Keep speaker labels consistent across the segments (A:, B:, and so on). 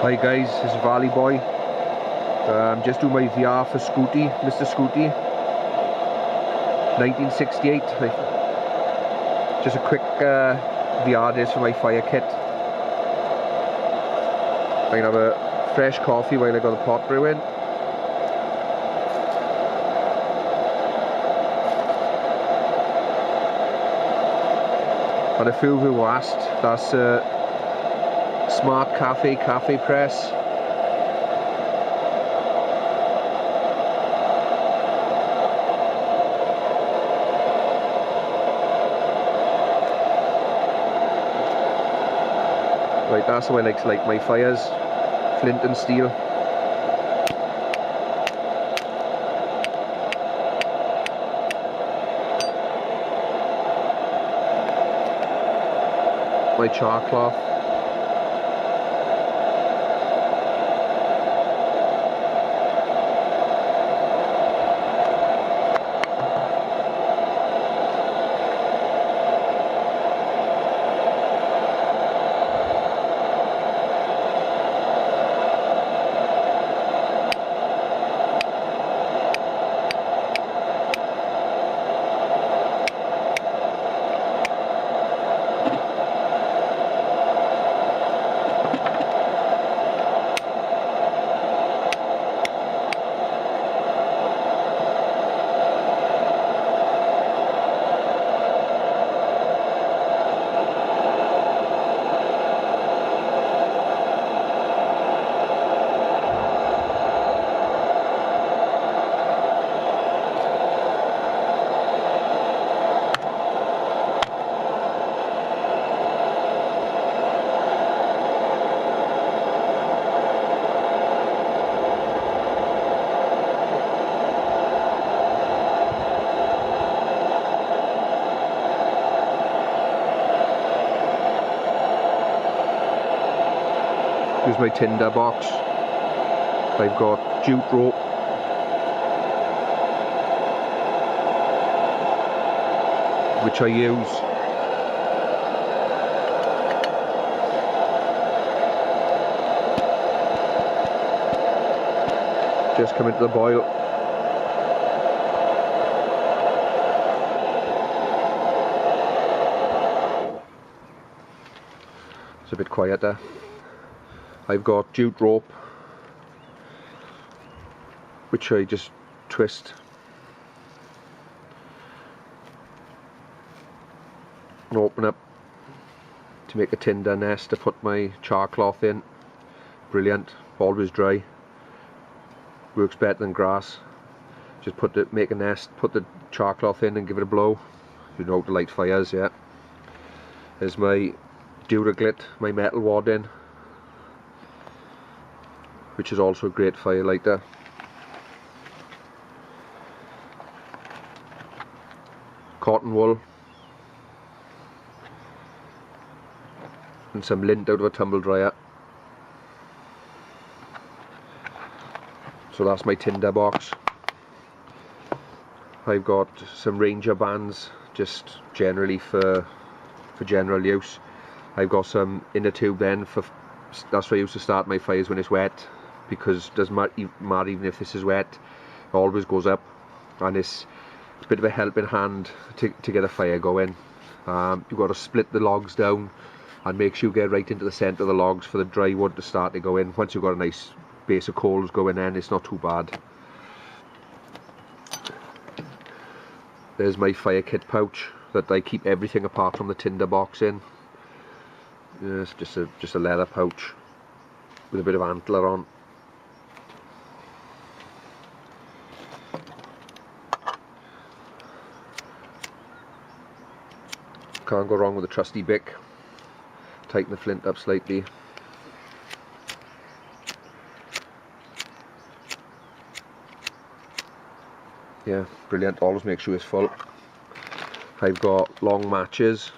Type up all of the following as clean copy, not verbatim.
A: Hi guys, this is Valley Boy. I'm just doing my VR for Skooty, Mr. Skooty 1968. Just a quick VR this for my fire kit. I can have a fresh coffee while I got the pot brewing. And a few who asked, that's Smart Cafe press. Right, that's how I like to light my fires. Flint and steel. My char cloth. Here's my tinder box. I've got jute rope, which I use just coming to the boil. It's a bit quieter. I've got jute rope, which I just twist and open up to make a tinder nest to put my char cloth in. Brilliant, always dry, works better than grass. Just make a nest, put the char cloth in and give it a blow. You know how to light fires, yeah. There's my Duraglit, my metal wadding, which is also a great fire lighter. Cotton wool and some lint out of a tumble dryer. So that's my tinder box. I've got some Ranger bands, just generally for general use. I've got some inner tube then that's where I used to start my fires when it's wet, because it doesn't matter even if this is wet, it always goes up, and it's a bit of a helping hand to get a fire going. You've got to split the logs down and make sure you get right into the centre of the logs for the dry wood to start to go in. Once you've got a nice base of coals going in, it's not too bad. There's my fire kit pouch that I keep everything apart from the tinder box in. It's just a leather pouch with a bit of antler on. Can't go wrong with a trusty bic. Tighten the flint up slightly. Yeah, brilliant. Always make sure it's full. I've got long matches.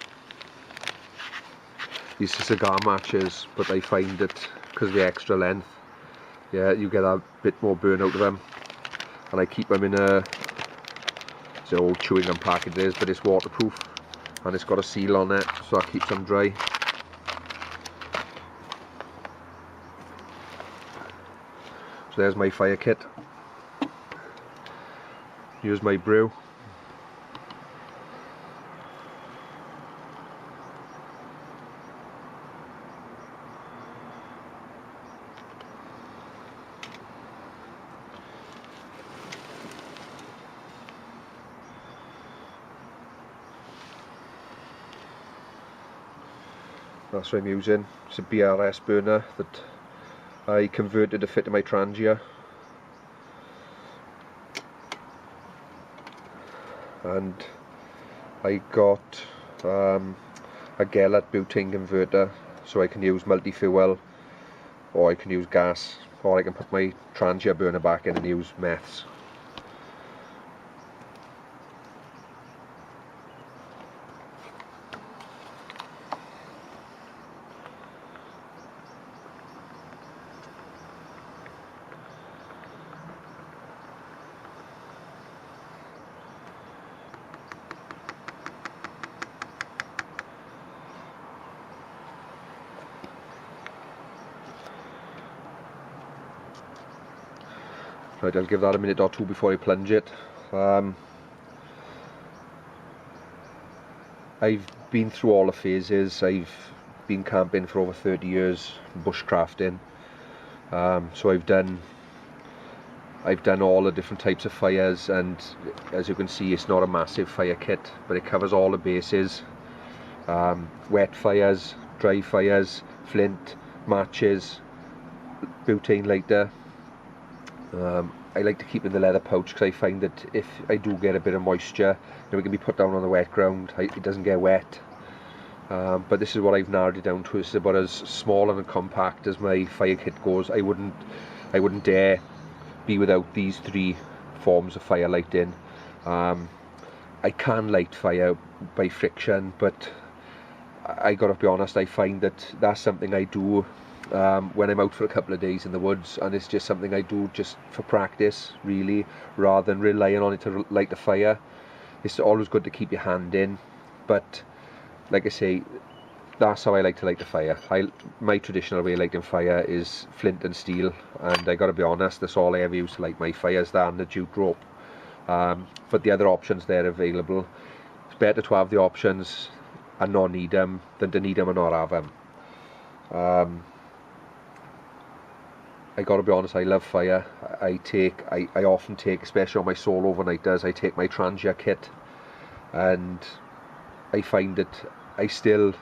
A: These are cigar matches, but I find that because of the extra length, yeah, you get a bit more burn out of them. And I keep them in a, it's an old chewing gum packet it is, but it's waterproof and it's got a seal on it, so that keeps them dry. So there's my fire kit. Here's my brew. That's what I'm using. It's a BRS burner that I converted to fit in my Trangia. And I got a Gellet butane converter, so I can use multi-fuel, or I can use gas, or I can put my Trangia burner back in and use meths. Right, I'll give that a minute or two before I plunge it. I've been through all the phases. I've been camping for over 30 years, bushcrafting. So I've done all the different types of fires, and as you can see, it's not a massive fire kit, but it covers all the bases. Wet fires, dry fires, flint, matches, butane lighter. I like to keep in the leather pouch because I find that if I do get a bit of moisture, it can be put down on the wet ground, it doesn't get wet. But this is what I've narrowed it down to. It's about as small and compact as my fire kit goes. I wouldn't dare be without these three forms of fire lighting. I can light fire by friction, but I gotta be honest, I find that that's something I do when I'm out for a couple of days in the woods, and it's just something I do just for practice, really, rather than relying on it to light the fire. It's always good to keep your hand in, but like I say, that's how I like to light the fire. My traditional way of lighting fire is flint and steel, and I gotta be honest, that's all I ever use to light my fires, that and the jute rope. But the other options there available. It's better to have the options and not need them than to need them and not have them. I gotta be honest, I love fire. I often take, especially on my solo overnighters, I take my Trangia kit, and I find that I still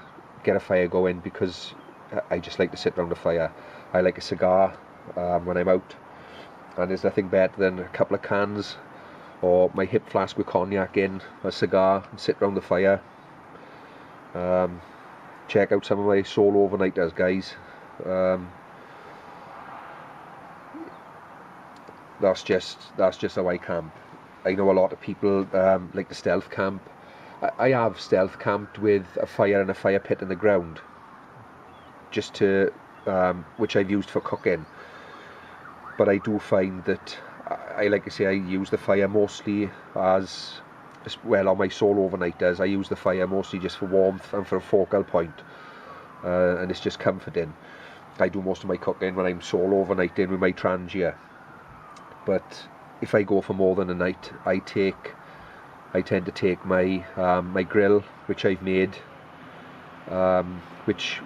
A: get a fire going because I just like to sit around a fire. I like a cigar when I'm out, and there's nothing better than a couple of cans or my hip flask with cognac in, a cigar, and sit around the fire. Check out some of my solo overnighters, guys. That's just how I camp. I know a lot of people like to stealth camp. I have stealth camped with a fire and a fire pit in the ground, just to which I've used for cooking. But I do find that I like to say I use the fire mostly as well on my solo overnighters. I use the fire mostly just for warmth and for a focal point, and it's just comforting. I do most of my cooking when I'm solo overnighting with my Trangia. But if I go for more than a night, I tend to take my my grill, which I've made, which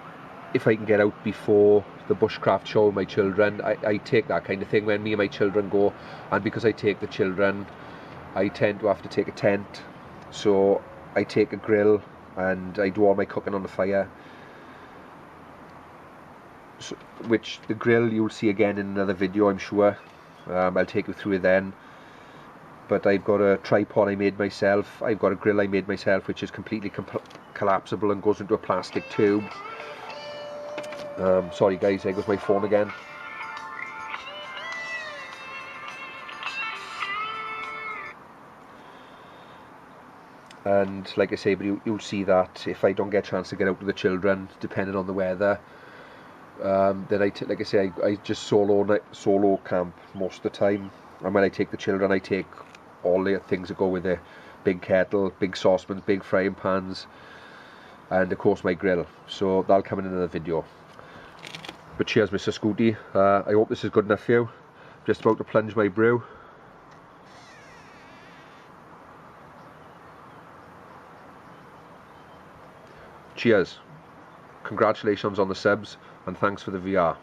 A: if I can get out before the bushcraft show with my children, I take that kind of thing when me and my children go. And because I take the children, I tend to have to take a tent, so I take a grill and I do all my cooking on the fire. So, which the grill you'll see again in another video, I'm sure. I'll take you through it then. But I've got a tripod I made myself. I've got a grill I made myself, which is completely collapsible and goes into a plastic tube. Sorry guys, there goes my phone again. And like I say, but you'll see that if I don't get a chance to get out with the children, depending on the weather, then like I say, I just solo camp most of the time. And when I take the children, I take all the things that go with it: big kettle, big saucepans, big frying pans, and of course my grill. So that'll come in another video. But cheers, Mr. Skooty. I hope this is good enough for you. Just about to plunge my brew. Cheers. Congratulations on the subs and thanks for the VR.